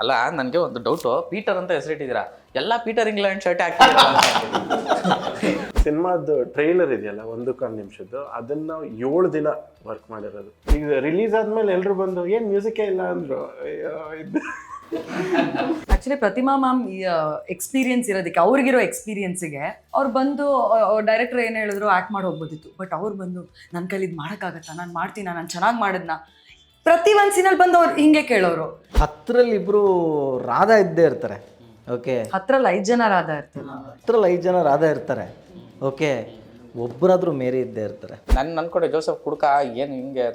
ಅಲ್ಲ ನನಗೆ ಒಂದು ಡೌಟು, ಪೀಟರ್ ಅಂತ ಹೆಸರಿಟ್ಟಿದ್ದೀರಾ, ಎಲ್ಲ ಪೀಟರ್ ಇಂಗ್ಲೆಂಡ್ ಶರ್ಟ್ ಹಾಕಿದ್ದೀರಾ? ಸಿನಿಮಾದ ಟ್ರೈಲರ್ ಇದೆಯಲ್ಲ 1 ನಿಮಿಷದ್ದು, ಅದನ್ನ 7 ದಿನ ವರ್ಕ್ ಮಾಡಿರೋದು. ಈಗ ರಿಲೀಸ್ ಆದ್ಮೇಲೆ ಎಲ್ರು ಬಂದು ಏನ್ ಮ್ಯೂಸಿಕೇ ಇಲ್ಲ ಅಂದ್ರು. ಆಕ್ಚುಲಿ ಪ್ರತಿಮಾ ಮ್ಯಾಮ್ ಎಕ್ಸ್ಪೀರಿಯನ್ಸ್ ಇರೋದಕ್ಕೆ, ಅವ್ರಿಗಿರೋ ಎಕ್ಸ್ಪೀರಿಯನ್ಸಿಗೆ ಅವ್ರು ಬಂದು ಡೈರೆಕ್ಟರ್ ಏನು ಹೇಳಿದ್ರು ಆ್ಯಕ್ಟ್ ಮಾಡಿ ಹೋಗ್ಬೋದಿತ್ತು. ಬಟ್ ಅವ್ರು ಬಂದು ನನ್ನ ಕೈಲಿ ಇದು ಮಾಡೋಕ್ಕಾಗತ್ತಾ, ನಾನು ಮಾಡ್ತೀನ, ನಾನು ಚೆನ್ನಾಗಿ ಮಾಡಿದ್ನ, ಪ್ರತಿ ಒಂದು ಸೀನಲ್ಲಿ ಬಂದು ಅವ್ರು ಹಿಂಗೆ ಕೇಳೋರು. 10ರಲ್ಲಿ ಇಬ್ರು ರಾಧಾ ಇದ್ದೇ ಇರ್ತಾರೆ. ಓಕೆ, 10ರಲ್ಲಿ 5 ಜನ ರಾಧಾ ಇರ್ತಾರೆ. 10ರಲ್ಲಿ 5 ಜನ ರಾಧಾ ಇರ್ತಾರೆ. ಓಕೆ, ಒಬ್ಬರಾದ್ರೂ ಮೇರಿ ಇದ್ದೇ ಇರ್ತಾರೆ. ನನ್ನ ಅನ್ಕೊಂಡೆ ಜೋಸೆಫ್ ಕುಡ್ಕ ಏನು ಹಿಂಗೆ,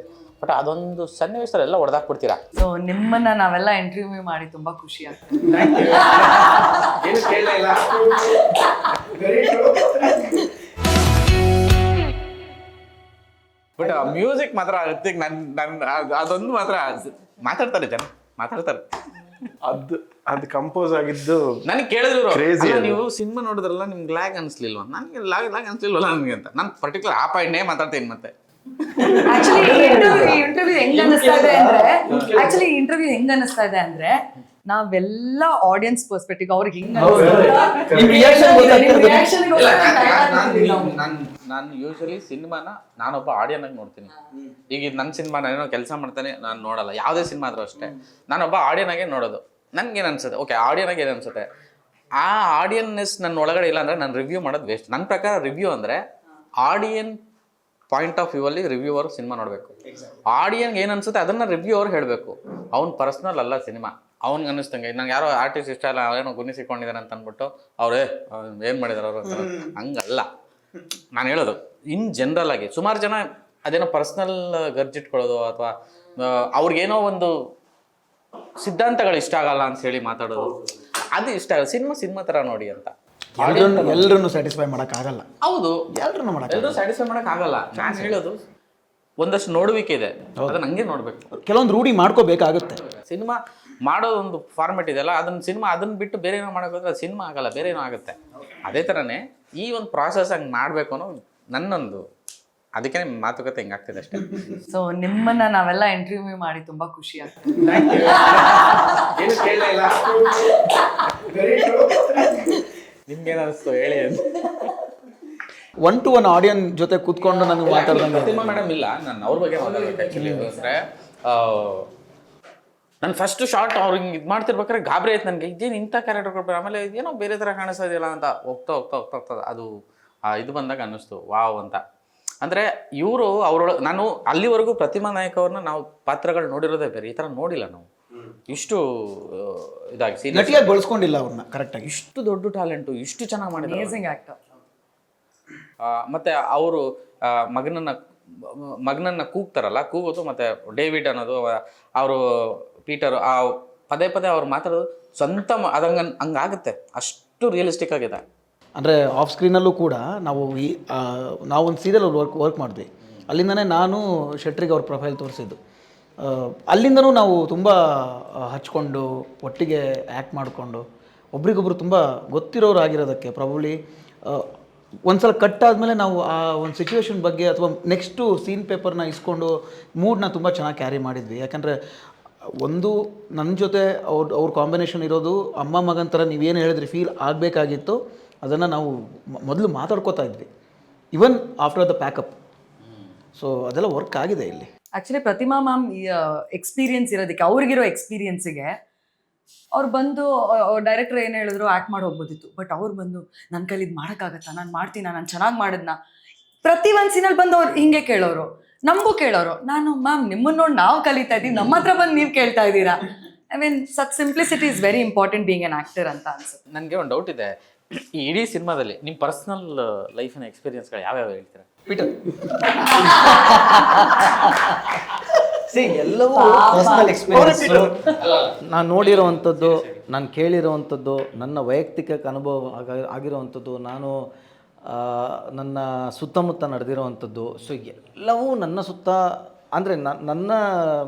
ಬಟ್ ಅದೊಂದು ಸನ್ನಿವೇಶದಲ್ಲಿ ಎಲ್ಲ ಹೊಡೆದಾಕ್ಬಿಡ್ತೀರಾ. ಸೊ ನಿಮ್ಮನ್ನ ನಾವೆಲ್ಲ ಇಂಟರ್ವ್ಯೂ ಮಾಡಿ ತುಂಬಾ ಖುಷಿ ಆಗ್ತದೆ. ಬಟ್ ಮ್ಯೂಸಿಕ್ ಮಾತ್ರ ಅದೊಂದು ಮಾತ್ರ ಮಾತಾಡ್ತಾರೆ ಜನ, ಮಾತಾಡ್ತಾರೆ. ಅದು ಕಂಪೋಸ್ ಆಗಿದ್ದು ನನಗೆ ಕೇಳಿದ್ರು, Crazy ಅದು. ನೀವು ಸಿನಿಮಾ ನೋಡಿದ್ರಲ್ಲ ನಿಮ್ಗೆ ಲ್ಯಾಗ್ ಅನ್ಸ್ಲಿಲ್ವಾ? ನನಗೆ ಲ್ಯಾಗ್ ಅನ್ಸ್ಲಿಲ್ವಲ್ಲ ನನಗೆ ಅಂತ. ನಾನು ಪರ್ಟಿಕ್ಯುಲರ್ ಆ ಪಾಯಿಂಟ್ನೇ ಮಾತಾಡ್ತೀನಿ. ಮತ್ತೆ ಆಕ್ಚುಲಿ ಇಂಟರ್ವ್ಯೂ ಹೆಂಗ್ ಅನಿಸ್ತಾ ಇದೆ ಅಂದ್ರೆ ನಾವೆಲ್ಲ ಆಡಿಯನ್ಸ್ ಪರ್ಸ್ಪೆಕ್ಟಿವ್ ಅವ್ರಿಗೆ ನಾನು ಯೂಶಲಿ ಸಿನಿಮಾನ ನಾನೊಬ್ಬ ಆಡಿಯನ್ ಆಗಿ ನೋಡ್ತೀನಿ. ಈಗ ನನ್ನ ಸಿನಿಮಾ ನಾನೇನೋ ಕೆಲಸ ಮಾಡ್ತಾನೆ ನಾನು ನೋಡಲ್ಲ, ಯಾವುದೇ ಸಿನಿಮಾ ಆದ್ರೂ ಅಷ್ಟೇ ನಾನೊಬ್ಬ ಆಡಿಯನ್ ಆಗೇ ನೋಡೋದು. ನನ್ಗೇನು ಅನ್ಸುತ್ತೆ, ಓಕೆ ಆಡಿಯನ್ ಆಗಿ ಏನು ಅನ್ಸುತ್ತೆ, ಆ ಆಡಿಯನ್ನೆಸ್ ನನ್ನ ಒಳಗಡೆ ಇಲ್ಲ ಅಂದ್ರೆ ನಾನು ರಿವ್ಯೂ ಮಾಡೋದು ವೇಸ್ಟ್. ನನ್ನ ಪ್ರಕಾರ ರಿವ್ಯೂ ಅಂದ್ರೆ ಆಡಿಯನ್ ಪಾಯಿಂಟ್ ಆಫ್ ವ್ಯೂ ಅಲ್ಲಿ ರಿವ್ಯೂವರ್ ಸಿನಿಮಾ ನೋಡಬೇಕು. ಆಡಿಯನ್ಗೆ ಏನು ಅನ್ಸುತ್ತೆ ಅದನ್ನ ರಿವ್ಯೂವರ್ ಹೇಳಬೇಕು. ಅವ್ನು ಪರ್ಸ್ನಲ್ ಅಲ್ಲ ಸಿನಿಮಾ, ಅವ್ನಿಗೆ ಅನ್ನಿಸ್ತಂಗೆ. ನಂಗೆ ಯಾರೋ ಆರ್ಟಿಸ್ಟ್ ಇಷ್ಟ ಇಲ್ಲ, ಏನೋ ಗುಣಿಸಿಕೊಂಡಿದ್ದಾರೆ ಅಂತ ಅಂದ್ಬಿಟ್ಟು ಅವ್ರೇ ಏನು ಮಾಡಿದಾರೆ ಅವರು ಅಂತ, ಹಂಗಲ್ಲ ನಾನು ಹೇಳೋದು. ಇನ್ ಜನರಲ್ ಆಗಿ ಸುಮಾರು ಜನ ಅದೇನೋ ಪರ್ಸ್ನಲ್ ಗರ್ಜಿಟ್ಕೊಳ್ಳೋದು ಅಥವಾ ಅವ್ರಿಗೇನೋ ಒಂದು ಸಿದ್ಧಾಂತಗಳು ಇಷ್ಟ ಆಗಲ್ಲ ಅಂತ ಹೇಳಿ ಮಾತಾಡೋದು, ಅದು ಇಷ್ಟ ಆಗಲ್ಲ. ಸಿನಿಮಾ ಥರ ನೋಡಿ ಅಂತ. ಎಲ್ಲರನ್ನು ಸ್ಯಾಟಿಸ್ಫೈ ಮಾಡೋಕ್ಕಾಗಲ್ಲ. ಹೌದು, ಎಲ್ಲರೂ ಸ್ಯಾಟಿಸ್ಫೈ ಮಾಡೋಕ್ಕಾಗಲ್ಲ. ನಾನು ಹೇಳೋದು ಒಂದಷ್ಟು ನೋಡುವಿಕೆ ಇದೆ, ಅದನ್ನ ಹಂಗೆ ನೋಡ್ಬೇಕು. ಕೆಲವೊಂದು ರೂಢಿ ಮಾಡ್ಕೋಬೇಕಾಗುತ್ತೆ. ಸಿನಿಮಾ ಮಾಡೋದೊಂದು ಫಾರ್ಮೆಟ್ ಇದೆಯಲ್ಲ, ಅದನ್ನ ಬಿಟ್ಟು ಬೇರೆ ಏನೋ ಮಾಡೋಕ್ಕೋದ್ರೆ ಅದು ಸಿನಿಮಾ ಆಗಲ್ಲ, ಬೇರೆ ಏನೋ ಆಗುತ್ತೆ. ಅದೇ ಥರನೇ ಈ ಒಂದು ಪ್ರಾಸೆಸ್ ಹಂಗೆ ಮಾಡಬೇಕು ಅನ್ನೋ ನನ್ನೊಂದು, ಅದಕ್ಕೆ ಮಾತುಕತೆ ಹಿಂಗಾಗ್ತಿದೆ ಅಷ್ಟೇ. ಸೊ ನಿಮ್ಮನ್ನ ನಾವೆಲ್ಲ ಇಂಟರ್ವ್ಯೂ ಮಾಡಿ ತುಂಬಾ ಖುಷಿ ಆಗ್ತದೆ. ನಿಮ್ಗೇನು ಅನಿಸ್ತು ಹೇಳಿ ಅಂತ. 1-to-1 ಆಡಿಯನ್ ಜೊತೆ ಕೂತ್ಕೊಂಡು ನನಗೆ ಮಾತಾಡ್ದಂಗೆ. ಪ್ರತಿಮಾ ಮೇಡಮ್ ಇಲ್ಲ, ನಾನು ಅವ್ರ ಬಗ್ಗೆ ಮಾತಾಡ್ಬೇಕು ಆ್ಯಕ್ಚುಲಿ. ಅಂದರೆ ನಾನು ಫಸ್ಟ್ ಶಾರ್ಟ್ ಅವ್ರಿಗೆ ಇದು ಮಾಡ್ತಿರ್ಬೇಕಾದ್ರೆ ಗಾಬರಿ ಆಯ್ತು ನನಗೆ, ಇದೇನು ಇಂಥ ಕ್ಯಾರೆಕ್ಟರ್ ಕೊಡ್ತಾರೆ, ಆಮೇಲೆ ಏನೋ ಬೇರೆ ಥರ ಕಾಣಿಸ್ತಾ ಇದೆಯಲ್ಲ ಅಂತ ಹೋಗ್ತಾ ಅದು ಇದು ಬಂದಾಗ ಅನ್ನಿಸ್ತು ವಾವ್ ಅಂತ. ಅಂದರೆ ಇವರು ನಾನು ಅಲ್ಲಿವರೆಗೂ ಪ್ರತಿಮಾ ನಾಯಕ್ ಅವ್ರನ್ನ ನಾವು ಪಾತ್ರಗಳು ನೋಡಿರೋದೇ ಬೇರೆ, ಈ ಥರ ನೋಡಿಲ್ಲ ನಾವು. ಇಷ್ಟು ಇದಾಗಿ ನಟಿಯಾಗಿ ಬಳಸ್ಕೊಂಡಿಲ್ಲ ಅವ್ರನ್ನ ಕರೆಕ್ಟಾಗಿ. ಇಷ್ಟು ದೊಡ್ಡ ಟ್ಯಾಲೆಂಟು, ಇಷ್ಟು ಚೆನ್ನಾಗಿ ಮಾಡಿದ್ದಾರೆ. Amazing actor. ಮತ್ತು ಅವರು ಮಗನನ್ನ ಕೂಗ್ತಾರಲ್ಲ, ಕೂಗೋದು ಮತ್ತು ಡೇವಿಡ್ ಅನ್ನೋದು, ಅವರು ಪೀಟರ್ ಪದೇ ಅವ್ರು ಮಾತಾಡೋದು ಸ್ವಂತ ಹಂಗಾಗುತ್ತೆ, ಅಷ್ಟು ರಿಯಲಿಸ್ಟಿಕ್ ಆಗಿದೆ. ಅಂದರೆ ಆಫ್ ಸ್ಕ್ರೀನಲ್ಲೂ ಕೂಡ ನಾವೊಂದು ಸೀರಿಯಲ್ ವರ್ಕ್ ಮಾಡಿದ್ವಿ. ಅಲ್ಲಿಂದನೇ ನಾನು ಶೆಟ್ರಿಗೆ ಅವ್ರ ಪ್ರೊಫೈಲ್ ತೋರಿಸಿದ್ದು. ಅಲ್ಲಿಂದನೂ ನಾವು ತುಂಬ ಹಚ್ಕೊಂಡು ಒಟ್ಟಿಗೆ ಆ್ಯಕ್ಟ್ ಮಾಡಿಕೊಂಡು ಒಬ್ರಿಗೊಬ್ರು ತುಂಬ ಗೊತ್ತಿರೋರು ಆಗಿರೋದಕ್ಕೆ ಪ್ರಾಬಬ್ಲಿ ಒಂದ್ಸಲ ಕಟ್ ಆದಮೇಲೆ ನಾವು ಆ ಒಂದು ಸಿಚುವೇಶನ್ ಬಗ್ಗೆ ಅಥವಾ ನೆಕ್ಸ್ಟು ಸೀನ್ ಪೇಪರ್ನ ಇಸ್ಕೊಂಡು ಮೂಡ್ನ ತುಂಬ ಚೆನ್ನಾಗಿ ಕ್ಯಾರಿ ಮಾಡಿದ್ವಿ. ಯಾಕಂದರೆ ಒಂದು ನನ್ನ ಜೊತೆ ಅವ್ರ ಕಾಂಬಿನೇಷನ್ ಇರೋದು ಅಮ್ಮ ಮಗನ ಥರ ನೀವೇನು ಹೇಳಿದ್ರಿ ಫೀಲ್ ಆಗಬೇಕಾಗಿತ್ತು, ಅದನ್ನು ನಾವು ಮೊದಲು ಮಾತಾಡ್ಕೋತಾ ಇದ್ವಿ ಇವನ್ ಆಫ್ಟರ್ ದ ಪ್ಯಾಕಪ್. ಸೊ ಅದೆಲ್ಲ ವರ್ಕ್ ಆಗಿದೆ ಇಲ್ಲಿ. ಆಕ್ಚುಲಿ ಪ್ರತಿಮಾ ಮ್ಯಾಮ್ ಎಕ್ಸ್ಪೀರಿಯನ್ಸ್ ಇರೋದಕ್ಕೆ, ಅವ್ರಿಗಿರೋ ಎಕ್ಸ್ಪೀರಿಯನ್ಸಿಗೆ ಅವ್ರು ಬಂದು ಡೈರೆಕ್ಟರ್ ಏನು ಹೇಳಿದ್ರು ಆ್ಯಕ್ಟ್ ಮಾಡಿ ಹೋಗ್ಬೋದಿತ್ತು. ಬಟ್ ಅವ್ರು ಬಂದು ನನ್ನ ಕೈಲಿ ಇದು ಮಾಡೋಕ್ಕಾಗತ್ತಾ, ನಾನು ಮಾಡ್ತೀನ, ನಾನು ಚೆನ್ನಾಗಿ ಮಾಡಿದ್ನ, ಪ್ರತಿ ಒಂದು ಸೀನಲ್ಲಿ ಬಂದು ಅವ್ರು ಹಿಂಗೆ ಕೇಳೋರು. ನಮಗೂ ಕೇಳೋರು. ನಾನು ಮ್ಯಾಮ್ ನಿಮ್ಮನ್ನ ನೋಡಿ ನಾವು ಕಲಿತಾ ಇದ್ದೀವಿ, ನಮ್ಮ ಹತ್ರ ಬಂದು ನೀವು ಕೇಳ್ತಾ ಇದ್ದೀರಾ. I mean such simplicity is very important being N actor ಅಂತ ಅನ್ಸುತ್ತೆ. ನನಗೆ ಒಂದು ಡೌಟ್ ಇದೆ, ಈ ಇಡೀ ಸಿನಿಮಾದಲ್ಲಿ ನಿಮ್ಮ ಪರ್ಸ್ನಲ್ ಲೈಫಿನ ಎಕ್ಸ್ಪೀರಿಯನ್ಸ್ಗಳು ಯಾವ್ಯಾವ ಹೇಳ್ತೀರಾ? ಪೀಟರ್ ಎಲ್ಲವೂ ಪರ್ಸನಲ್ ಎಕ್ಸ್ಪೀರಿಯನ್ಸ್. ನಾನು ನೋಡಿರೋವಂಥದ್ದು, ನಾನು ಕೇಳಿರೋವಂಥದ್ದು, ನನ್ನ ವೈಯಕ್ತಿಕ ಅನುಭವ ಆಗಿರೋವಂಥದ್ದು, ನಾನು ನನ್ನ ಸುತ್ತಮುತ್ತ ನಡೆದಿರೋವಂಥದ್ದು. ಸೊ ಎಲ್ಲವೂ ನನ್ನ ಸುತ್ತ, ಅಂದರೆ ನನ್ನ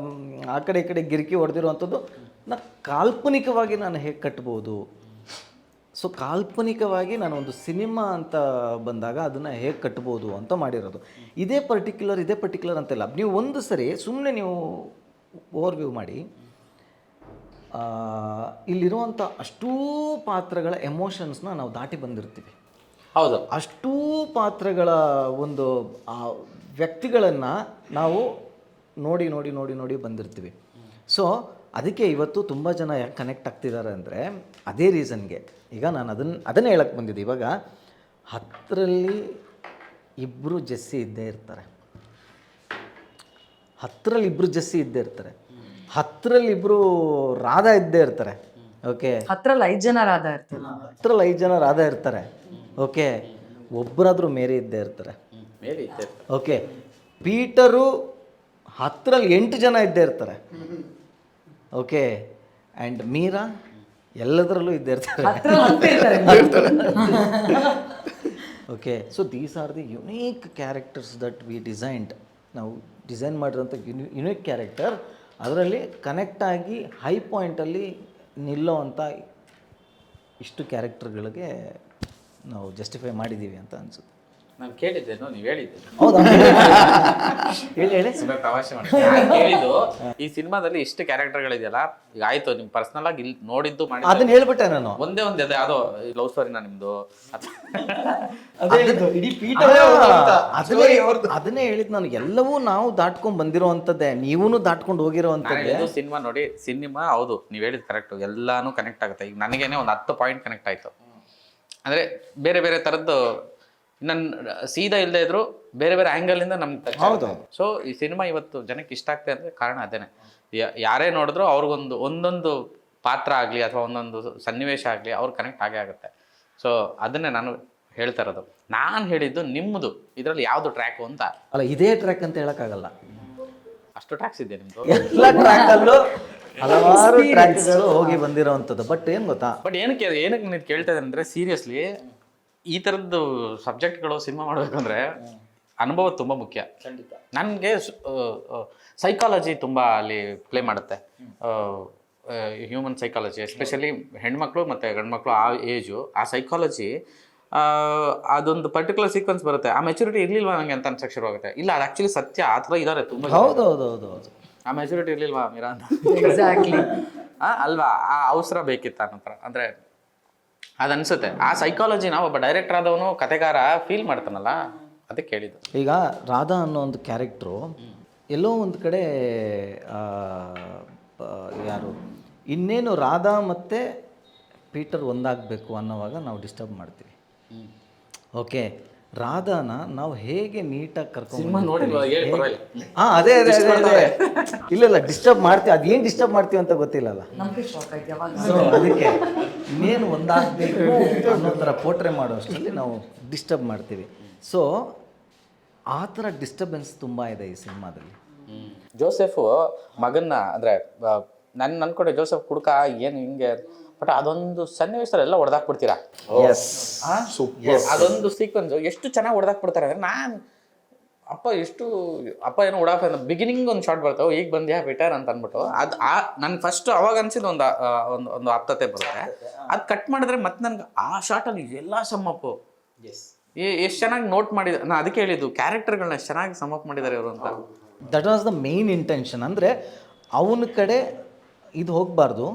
ಆ ಕಡೆ ಈ ಕಡೆ ಗಿರಿಕಿ ಹೊಡೆದಿರೋವಂಥದ್ದು ನಾನು ಕಾಲ್ಪನಿಕವಾಗಿ ನಾನು ಹೇಗೆ ಕಟ್ಬೋದು. ಸೊ ಕಾಲ್ಪನಿಕವಾಗಿ ನಾನು ಒಂದು ಸಿನಿಮಾ ಅಂತ ಬಂದಾಗ ಅದನ್ನು ಹೇಗೆ ಕಟ್ಬೋದು ಅಂತ ಮಾಡಿರೋದು. ಇದೇ ಪರ್ಟಿಕ್ಯುಲರ್ ಅಂತೆಲ್ಲ ನೀವು ಒಂದು ಸರಿ ಸುಮ್ಮನೆ ನೀವು ಓವರ್ವ್ಯೂ ಮಾಡಿ ಇಲ್ಲಿರುವಂಥ ಅಷ್ಟೂ ಪಾತ್ರಗಳ ಎಮೋಷನ್ಸ್ನ ನಾವು ದಾಟಿ ಬಂದಿರ್ತೀವಿ. ಹೌದು. ಅಷ್ಟೂ ಪಾತ್ರಗಳ ಒಂದು ವ್ಯಕ್ತಿಗಳನ್ನು ನಾವು ನೋಡಿ ನೋಡಿ ನೋಡಿ ನೋಡಿ ಬಂದಿರ್ತೀವಿ. ಸೊ ಅದಕ್ಕೆ ಇವತ್ತು ತುಂಬ ಜನ ಯಾಕೆ ಕನೆಕ್ಟ್ ಆಗ್ತಿದ್ದಾರೆ ಅಂದರೆ ಅದೇ ರೀಸನ್ಗೆ. ಈಗ ನಾನು ಅದನ್ನೇ ಹೇಳಕ್ಕೆ ಬಂದಿದ್ದೆ. ಇವಾಗ 10ರಲ್ಲಿ 2 ಜೆಸ್ಸಿ ಇದ್ದೇ ಇರ್ತಾರೆ, 10ರಲ್ಲಿ 2 ಜೆಸ್ಸಿ ಇದ್ದೇ ಇರ್ತಾರೆ, 10ರಲ್ಲಿ 2 ರಾಧಾ ಇದ್ದೇ ಇರ್ತಾರೆ. ಓಕೆ, 10ರಲ್ಲಿ 5 ಜನ ರಾಧಾ ಇರ್ತಾರೆ, 10ರಲ್ಲಿ 5 ಜನ ರಾಧಾ ಇರ್ತಾರೆ. ಓಕೆ, ಒಬ್ಬರಾದರೂ ಮೇರಿ ಇದ್ದೇ ಇರ್ತಾರೆ. ಮೇರಿ ಇದ್ದೇ ಓಕೆ, ಪೀಟರು 10ರಲ್ಲಿ 8 ಜನ ಇದ್ದೇ ಇರ್ತಾರೆ. ಓಕೆ, ಆ್ಯಂಡ್ ಮೀರಾ ಎಲ್ಲದರಲ್ಲೂ ಇದ್ದೇ ಇರ್ತಾರೆ. Okay, so these are the unique characters that we designed. ನಾವು ಡಿಸೈನ್ ಮಾಡಿರೋಂಥ ಯುನೀಕ್ ಕ್ಯಾರೆಕ್ಟರ್, ಅದರಲ್ಲಿ ಕನೆಕ್ಟ್ ಆಗಿ ಹೈ ಪಾಯಿಂಟಲ್ಲಿ ನಿಲ್ಲೋ ಅಂಥ ಇಷ್ಟು ಕ್ಯಾರೆಕ್ಟರ್ಗಳಿಗೆ ನಾವು ಜಸ್ಟಿಫೈ ಮಾಡಿದ್ದೀವಿ ಅಂತ ಅನ್ಸುತ್ತೆ. ನಾನು ಕೇಳಿದ್ದೇನೋ, ನೀವು ಹೇಳಿದ್ದೆ. ಹೌದಾ? ಹೇಳಿ. ಸುಮ್ಮನೆ ತಮಾಷೆ ಮಾಡಿ. ನಾನು ಕೇಳಿದ್ದು ಈ ಸಿನಿಮಾದಲ್ಲಿ ಇಷ್ಟು ಕ್ಯಾರೆಕ್ಟರ್ಗಳಿದೆಯಲ್ಲ, ಈಗ ಆಯ್ತು ನಿಮ್ ಪರ್ಸನಲ್ ಆಗಿ ಇಲ್ಲಿ ನೋಡಿದ್ದು ಮಾಡಿ ಅದನ್ನ ಹೇಳ್ಬಿಟ್ಟೆ ನಾನು. ಒಂದೇ ಅದೇ ಯಾವುದೋ ಲವ್ ಸ್ಟೋರಿನ ನಿಮ್ದು ಅದನ್ನೇ ಹೇಳಿದ್ ನಾನು. ಎಲ್ಲವೂ ನಾವು ದಾಟ್ಕೊಂಡ್ ಬಂದಿರೋವಂಥದ್ದೇ, ನೀವೂ ದಾಟ್ಕೊಂಡು ಹೋಗಿರೋವಂಥದ್ದೇ. ಸಿನಿಮಾ ನೋಡಿ, ಸಿನಿಮಾ ಹೌದು ನೀವು ಹೇಳಿದ್ ಕರೆಕ್ಟ್, ಎಲ್ಲಾನು ಕನೆಕ್ಟ್ ಆಗುತ್ತೆ. ಈಗ ನನಗೇನೆ ಒಂದು 10 ಪಾಯಿಂಟ್ ಕನೆಕ್ಟ್ ಆಯ್ತು. ಅಂದ್ರೆ ಬೇರೆ ಬೇರೆ ತರದ್ದು ನನ್ನ ಸೀದಾ ಇಲ್ಲದೆ ಇದ್ರು ಬೇರೆ ಬೇರೆ ಆ್ಯಂಗಲಿಂದ ನಮ್ಗೆ. ಹೌದು. ಸೊ ಈ ಸಿನಿಮಾ ಇವತ್ತು ಜನಕ್ಕೆ ಇಷ್ಟ ಆಗ್ತದೆ ಅಂದರೆ ಕಾರಣ ಅದೇನೆ. ಯಾರೇ ನೋಡಿದ್ರು ಅವ್ರಿಗೊಂದು ಒಂದೊಂದು ಪಾತ್ರ ಆಗಲಿ ಅಥವಾ ಒಂದೊಂದು ಸನ್ನಿವೇಶ ಆಗಲಿ ಅವ್ರು ಕನೆಕ್ಟ್ ಆಗೇ ಆಗುತ್ತೆ. ಸೊ ಅದನ್ನೇ ನಾನು ಹೇಳ್ತಾ ಇರೋದು. ನಾನು ಹೇಳಿದ್ದು ನಿಮ್ಮದು ಇದರಲ್ಲಿ ಯಾವುದು ಟ್ರ್ಯಾಕು ಅಂತ ಅಲ್ಲ, ಇದೇ ಟ್ರ್ಯಾಕ್ ಅಂತ ಹೇಳೋಕ್ಕಾಗಲ್ಲ. ಅಷ್ಟು ಟ್ರ್ಯಾಕ್ಸ್ ಇದೆ ನಿಮ್ಮದು. ಎಲ್ಲ ಟ್ರ್ಯಾಕಲ್ಲೂ ಹಲವಾರು ಟ್ರ್ಯಾಕ್ಗಳು ಹೋಗಿ ಬಂದಿರೋವಂಥದ್ದು. ಬಟ್ ಏನು ಗೊತ್ತಾ, ಬಟ್ ಏನಕ್ಕೆ ನೀವು ಕೇಳ್ತಾ ಇದ್ದಾರೆ ಅಂದರೆ, ಸೀರಿಯಸ್ಲಿ ಈ ಥರದ್ದು ಸಬ್ಜೆಕ್ಟ್ಗಳು ಸಿನಿಮಾ ಮಾಡಬೇಕಂದ್ರೆ ಅನುಭವ ತುಂಬ ಮುಖ್ಯ. ನನಗೆ ಸೈಕಾಲಜಿ ತುಂಬ ಅಲ್ಲಿ ಪ್ಲೇ ಮಾಡುತ್ತೆ. ಹ್ಯೂಮನ್ ಸೈಕಾಲಜಿ, ಎಸ್ಪೆಷಲಿ ಹೆಣ್ಮಕ್ಳು ಮತ್ತು ಗಂಡ್ಮಕ್ಳು ಆ ಏಜು, ಆ ಸೈಕಾಲಜಿ, ಅದೊಂದು ಪರ್ಟಿಕ್ಯುಲರ್ ಸೀಕ್ವೆನ್ಸ್ ಬರುತ್ತೆ. ಆ ಮೆಚುರಿಟಿ ಇರ್ಲಿಲ್ವಾ ನನಗೆ ಅಂತ ಅನ್ಸಕ್ಕೆ ಶುರುವಾಗುತ್ತೆ. ಇಲ್ಲ, ಅದು ಆ್ಯಕ್ಚುಲಿ ಸತ್ಯ, ಆ ಥರ ಇದ್ದಾರೆ ತುಂಬ. ಹೌದು. ಆ ಮೆಚುರಿಟಿ ಇರ್ಲಿಲ್ವಾ ಮೀರಾ ಅಂತ. ಎಕ್ಸಾಕ್ಟ್ಲಿ ಅಲ್ವಾ, ಆ ಅವಸರ ಬೇಕಿತ್ತು ಅನ್ನೋ ಥರ. ಅಂದರೆ ಅದನ್ಸುತ್ತೆ. ಆ ಸೈಕಾಲಜಿ ನಾವು ಒಬ್ಬ ಡೈರೆಕ್ಟರ್ ಆದವನು, ಕತೆಗಾರ ಫೀಲ್ ಮಾಡ್ತಾನಲ್ಲ, ಅದಕ್ಕೆ ಕೇಳಿದ್ದು. ಈಗ ರಾಧಾ ಅನ್ನೋ ಒಂದು ಕ್ಯಾರೆಕ್ಟ್ರು ಎಲ್ಲೋ ಒಂದು ಕಡೆ ಯಾರು ಇನ್ನೇನು ರಾಧಾ ಮತ್ತು ಪೀಟರ್ ಒಂದಾಗಬೇಕು ಅನ್ನೋವಾಗ ನಾವು ಡಿಸ್ಟರ್ಬ್ ಮಾಡ್ತೀವಿ. ಓಕೆ, ರಾಧಾನ ನಾವು ಹೇಗೆ ನೀಟಾಗಿ ಕರ್ಕೊಂಡು ಅದೇ ಇಲ್ಲ ಡಿಸ್ಟರ್ಬ್ ಮಾಡ್ತೀವಿ. ಅದೇನು ಡಿಸ್ಟರ್ಬ್ ಮಾಡ್ತೀವಿ ಅಂತ ಗೊತ್ತಿಲ್ಲಲ್ಲ. ಸೊ ಅದಕ್ಕೆ ಇನ್ನೇನು ಒಂದಾಗಬೇಕು ಅನ್ನೋ ಥರ ಪೋಟ್ರೆ ಮಾಡೋ ಅಷ್ಟರಲ್ಲಿ ನಾವು ಡಿಸ್ಟರ್ಬ್ ಮಾಡ್ತೀವಿ. ಸೊ ಆ ಥರ ಡಿಸ್ಟರ್ಬೆನ್ಸ್ ತುಂಬ ಇದೆ ಈ ಸಿನಿಮಾದಲ್ಲಿ. ಜೋಸೆಫು ಮಗನ್ನ ಅಂದರೆ ನನ್ನ ಅನ್ಕೊಂಡೆ ಜೋಸೆಫ್ ಕುಡ್ಕ ಏನು ಹಿಂಗೆ, ಬಟ್ ಅದೊಂದು ಸನ್ನಿವೇಶದಲ್ಲಿ ಎಲ್ಲ ಹೊಡೆದಾಕ್ಬಿಡ್ತೀರಾ. ಅದೊಂದು ಸೀಕ್ವೆನ್ಸ್ ಎಷ್ಟು ಚೆನ್ನಾಗಿ ಹೊಡೆದಾಕ್ಬಿಡ್ತಾರೆ ಅಂದರೆ, ನಾನು ಅಪ್ಪ ಏನೋ ಹೊಡಾಕ ಬಿಗಿನಿಂಗ್ ಒಂದು ಶಾರ್ಟ್ ಬರ್ತಾವೆ, ಈಗ ಬಂದ್ಯಾ ಬಿಟರ್ ಅಂತ ಅಂದ್ಬಿಟ್ಟು ಅದು ನನ್ ಫಸ್ಟ್ ಅವಾಗ ಅನ್ಸಿದ್ದು ಒಂದು ಅರ್ಥತೆ ಬರುತ್ತೆ. ಅದು ಕಟ್ ಮಾಡಿದ್ರೆ ಮತ್ತೆ ನನ್ಗೆ ಆ ಶಾರ್ಟಲ್ಲಿ ಎಲ್ಲ ಸಮ್ಮಪ್ಪು ಎಷ್ಟು ಚೆನ್ನಾಗಿ ನೋಟ್ ಮಾಡಿದ. ನಾನು ಅದಕ್ಕೆ ಹೇಳಿದ್ದು ಕ್ಯಾರೆಕ್ಟರ್ಗಳನ್ನ ಎಷ್ಟು ಚೆನ್ನಾಗಿ ಸಮ್ಮಪ್ ಮಾಡಿದ್ದಾರೆ ಇವರು ಅಂತ. That was the main intention. ಅಂದರೆ ಅವನ ಕಡೆ ಇದು ಹೋಗಬಾರ್ದು,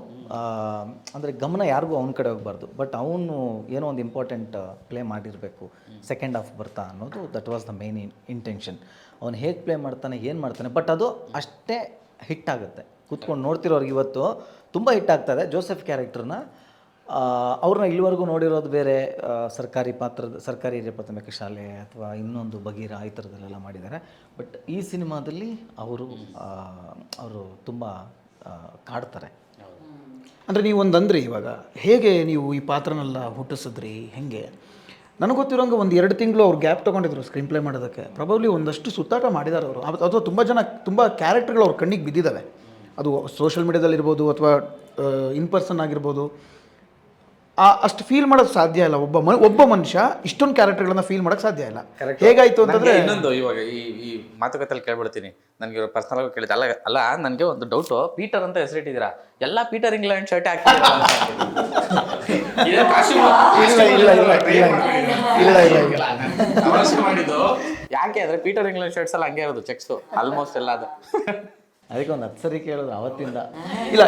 ಅಂದರೆ ಗಮನ ಯಾರಿಗೂ ಅವನ ಕಡೆ ಹೋಗಬಾರ್ದು. ಬಟ್ ಅವನು ಏನೋ ಒಂದು ಇಂಪಾರ್ಟೆಂಟ್ ಪ್ಲೇ ಮಾಡಿರಬೇಕು ಸೆಕೆಂಡ್ ಹಾಫ್ ಬರ್ತಾ ಅನ್ನೋದು. That was the main intention. ಅವನು ಹೇಗೆ ಪ್ಲೇ ಮಾಡ್ತಾನೆ, ಏನು ಮಾಡ್ತಾನೆ, ಬಟ್ ಅದು ಅಷ್ಟೇ ಹಿಟ್ ಆಗುತ್ತೆ. ಕೂತ್ಕೊಂಡು ನೋಡ್ತಿರೋರಿಗೆ ಇವತ್ತು ತುಂಬ ಹಿಟ್ ಆಗ್ತದೆ. ಜೋಸೆಫ್ ಕ್ಯಾರೆಕ್ಟರ್ನ ಅವ್ರನ್ನ ಇಲ್ಲಿವರೆಗೂ ನೋಡಿರೋದು ಬೇರೆ, ಸರ್ಕಾರಿ ಹಿರಿಯ ಪ್ರಾಥಮಿಕ ಶಾಲೆ ಅಥವಾ ಇನ್ನೊಂದು ಬಗೀರ ಈ ಥರದಲ್ಲೆಲ್ಲ ಮಾಡಿದ್ದಾರೆ. ಬಟ್ ಈ ಸಿನಿಮಾದಲ್ಲಿ ಅವರು ತುಂಬ ಕಾಡ್ತಾರೆ. ಅಂದರೆ ನೀವು ಒಂದಂದ್ರಿ ಇವಾಗ ಹೇಗೆ ನೀವು ಈ ಪಾತ್ರನೆಲ್ಲ ಹುಟ್ಟಿಸಿದ್ರಿ, ಹೆಂಗೆ? ನನಗೆ ಗೊತ್ತಿರೋಂಗೆ 1-2 ತಿಂಗಳು ಅವ್ರು ಗ್ಯಾಪ್ ತೊಗೊಂಡಿದ್ರು ಸ್ಕ್ರೀನ್ ಪ್ಲೇ ಮಾಡೋದಕ್ಕೆ. ಪ್ರಾಬಬ್ಲಿ ಒಂದಷ್ಟು ಸುತ್ತಾಟ ಮಾಡಿದ್ದಾರೆ ಅವರು. ಅಥವಾ ತುಂಬ ಕ್ಯಾರೆಕ್ಟರ್ಗಳು ಅವ್ರ ಕಣ್ಣಿಗೆ ಬಿದ್ದಿದ್ದಾವೆ. ಅದು ಸೋಷಿಯಲ್ ಮೀಡಿಯಾದಲ್ಲಿರ್ಬೋದು ಅಥವಾ ಇನ್ ಪರ್ಸನ್ ಆಗಿರ್ಬೋದು. ಅಷ್ಟು ಫೀಲ್ ಮಾಡೋದು ಸಾಧ್ಯ ಇಲ್ಲ. ಒಬ್ಬ ಮನುಷ್ಯ ಇಷ್ಟೊಂದು ಕ್ಯಾರೆಕ್ಟರ್ಗಳನ್ನ ಫೀಲ್ ಮಾಡೋಕ್ಕೆ ಸಾಧ್ಯ ಇಲ್ಲ. ಹೇಗಾಯಿತು ಅಂತಂದರೆ, ಇನ್ನೊಂದು ಇವಾಗ ಈ ಮಾತುಕತೆಯಲ್ಲಿ ಕೇಳ್ಬಿಡ್ತೀನಿ. ನನಗೆ ಇವರು ಪರ್ಸನಲ್ ಆಗಿ ಕೇಳಿದೆ. ಅಲ್ಲ ನನಗೆ ಒಂದು ಡೌಟು, ಪೀಟರ್ ಅಂತ ಹೆಸರಿಟ್ಟಿದ್ದೀರಾ, ಎಲ್ಲ ಪೀಟರ್ ಇಂಗ್ಲೆಂಡ್ ಶರ್ಟ್ ಹಾಕಿದ್ದೀರಾ? ಮಾಡಿದ್ದು ಯಾಕೆ ಅಂದರೆ ಪೀಟರ್ ಇಂಗ್ಲೆಂಡ್ ಶರ್ಟ್ಸ್ ಎಲ್ಲ ಹಂಗೆ ಇರೋದು, ಚೆಕ್ಸು ಆಲ್ಮೋಸ್ಟ್ ಎಲ್ಲ ಅದು. ಅದಕ್ಕೆ ಒಂದು 10 ಸರಿ ಕೇಳೋದು ಅವತ್ತಿಂದ. ಇಲ್ಲ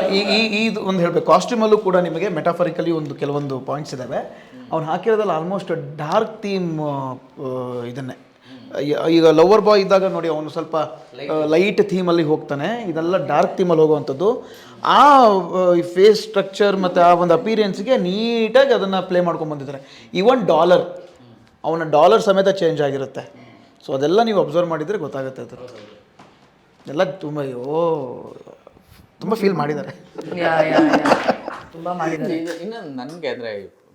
ಇದು ಒಂದು ಹೇಳಬೇಕು, ಕಾಸ್ಟ್ಯೂಮಲ್ಲೂ ಕೂಡ ನಿಮಗೆ ಮೆಟಾಫರಿಕಲಿ ಒಂದು ಕೆಲವೊಂದು ಪಾಯಿಂಟ್ಸ್ ಇದ್ದಾವೆ. ಅವ್ನು ಹಾಕಿರೋದಲ್ಲ ಆಲ್ಮೋಸ್ಟ್ ಡಾರ್ಕ್ ಥೀಮ್ ಇದನ್ನೇ. ಈಗ ಲವರ್ ಬಾಯ್ ಇದ್ದಾಗ ನೋಡಿ ಅವನು ಸ್ವಲ್ಪ ಲೈಟ್ ಥೀಮಲ್ಲಿ ಹೋಗ್ತಾನೆ, ಇದೆಲ್ಲ ಡಾರ್ಕ್ ಥೀಮಲ್ಲಿ ಹೋಗುವಂಥದ್ದು. ಆ ಫೇಸ್ ಸ್ಟ್ರಕ್ಚರ್ ಮತ್ತು ಆ ಒಂದು ಅಪೀರಿಯನ್ಸ್ಗೆ ನೀಟಾಗಿ ಅದನ್ನು ಪ್ಲೇ ಮಾಡ್ಕೊಂಡು ಬಂದಿದ್ದಾರೆ. ಈವನ್ ಅವನ ಡಾಲರ್ ಸಮೇತ ಚೇಂಜ್ ಆಗಿರುತ್ತೆ. ಸೊ ಅದೆಲ್ಲ ನೀವು ಅಬ್ಸರ್ವ್ ಮಾಡಿದರೆ ಗೊತ್ತಾಗುತ್ತೆ. ಅದು ಎಲ್ಲ ತುಂಬ ಫೀಲ್ ಮಾಡಿದ್ದಾರೆ. ತುಂಬಾ ಮಾಡಿದ್ದಾರೆ. ಇನ್ನು ನನಗೆ ಅಂದರೆ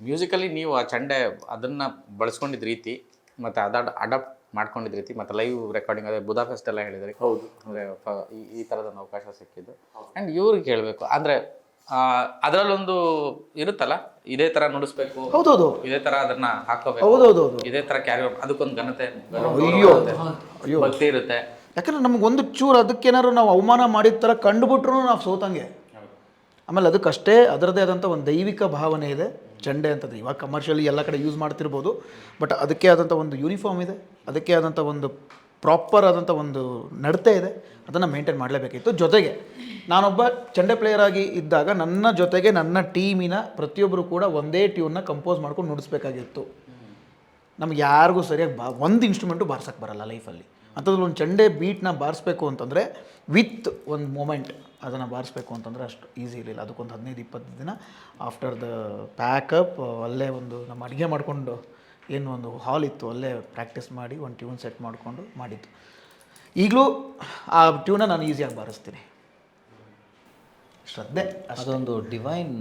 ಮ್ಯೂಸಿಕಲಿ ನೀವು ಆ ಚಂಡೆ ಅದನ್ನು ಬಳಸ್ಕೊಂಡಿದ್ದ ರೀತಿ ಮತ್ತು ಅಡಾಪ್ಟ್ ಮಾಡ್ಕೊಂಡಿದ್ದ ರೀತಿ ಮತ್ತು ಲೈವ್ ರೆಕಾರ್ಡಿಂಗ್ ಅದೇ ಬುದಾಪೆಸ್ಟ್ ಎಲ್ಲ ಹೇಳಿದ್ರಿ. ಹೌದು, ಅಂದರೆ ಈ ಥರದೊಂದು ಅವಕಾಶ ಸಿಕ್ಕಿದ್ದು. ಆ್ಯಂಡ್ ಇವ್ರಿಗೆ ಹೇಳಬೇಕು ಅಂದರೆ ಅದರಲ್ಲೊಂದು ಇರುತ್ತಲ್ಲ, ಇದೇ ಥರ ನುಡಿಸ್ಬೇಕು, ಹೌದೌದು, ಇದೇ ಥರ ಅದನ್ನ ಹಾಕೋಬೇಕು, ಹೌದೌದು, ಇದೇ ಥರ ಕ್ಯಾರಿ ಅದಕ್ಕೊಂದು ಘನತೆ ಭಕ್ತಿ ಇರುತ್ತೆ. ಯಾಕಂದ್ರೆ ನಮಗೊಂದು ಚೂರು ಅದಕ್ಕೇನಾದ್ರು ನಾವು ಅವಮಾನ ಮಾಡಿದ ಥರ ಕಂಡುಬಿಟ್ರು ನಾವು ಸೋತಂಗೆ. ಆಮೇಲೆ ಅದಕ್ಕಷ್ಟೇ ಅದರದ್ದೇ ಆದಂಥ ಒಂದು ದೈವಿಕ ಭಾವನೆ ಇದೆ ಚಂಡೆ ಅಂತಂದರೆ. ಇವಾಗ ಕಮರ್ಷಿಯಲಿ ಎಲ್ಲ ಕಡೆ ಯೂಸ್ ಮಾಡ್ತಿರ್ಬೋದು, ಬಟ್ ಅದಕ್ಕೆ ಆದಂಥ ಒಂದು ಯೂನಿಫಾರ್ಮ್ ಇದೆ, ಅದಕ್ಕೆ ಆದಂಥ ಒಂದು ಪ್ರಾಪರ್ ಆದಂಥ ಒಂದು ನಡತೆ ಇದೆ. ಅದನ್ನು ಮೇಂಟೈನ್ ಮಾಡಲೇಬೇಕಿತ್ತು. ಜೊತೆಗೆ ನಾನೊಬ್ಬ ಚಂಡೆ ಪ್ಲೇಯರ್ ಆಗಿ ಇದ್ದಾಗ ನನ್ನ ಜೊತೆಗೆ ನನ್ನ ಟೀಮಿನ ಪ್ರತಿಯೊಬ್ಬರು ಕೂಡ ಒಂದೇ ಟ್ಯೂನ್ನ ಕಂಪೋಸ್ ಮಾಡ್ಕೊಂಡು ನುಡಿಸ್ಬೇಕಾಗಿತ್ತು. ನಮ್ಗೆ ಯಾರಿಗೂ ಸರಿಯಾಗಿ ಒಂದು ಇನ್ಸ್ಟ್ರೂಮೆಂಟು ಬಾರ್ಸೋಕ್ಕೆ ಬರಲ್ಲ ಲೈಫಲ್ಲಿ. ಅಂಥದ್ರಲ್ಲಿ ಒಂದು ಚಂಡೆ ಬೀಟ್ನ ಬಾರಿಸ್ಬೇಕು ಅಂತಂದರೆ ವಿತ್ ಒಂದು ಮೂಮೆಂಟ್ ಅದನ್ನು ಬಾರಿಸ್ಬೇಕು ಅಂತಂದರೆ ಅಷ್ಟು ಈಸಿ ಇರಲಿಲ್ಲ. ಅದಕ್ಕೊಂದು 15-20 ದಿನ ಆಫ್ಟರ್ ದ ಪ್ಯಾಕಪ್ ಅಲ್ಲೇ ಒಂದು ನಮ್ಮ ಅಡುಗೆ ಮಾಡಿಕೊಂಡು ಏನು ಒಂದು ಹಾಲ್ ಇತ್ತು ಅಲ್ಲೇ ಪ್ರಾಕ್ಟೀಸ್ ಮಾಡಿ ಒಂದು ಟ್ಯೂನ್ ಸೆಟ್ ಮಾಡಿಕೊಂಡು ಮಾಡಿದ್ದು. ಈಗಲೂ ಆ ಟ್ಯೂನ ನಾನು ಈಸಿಯಾಗಿ ಬಾರಿಸ್ತೀನಿ. ಶ್ರದ್ಧೆ ಅದೊಂದು ಡಿವೈನ್.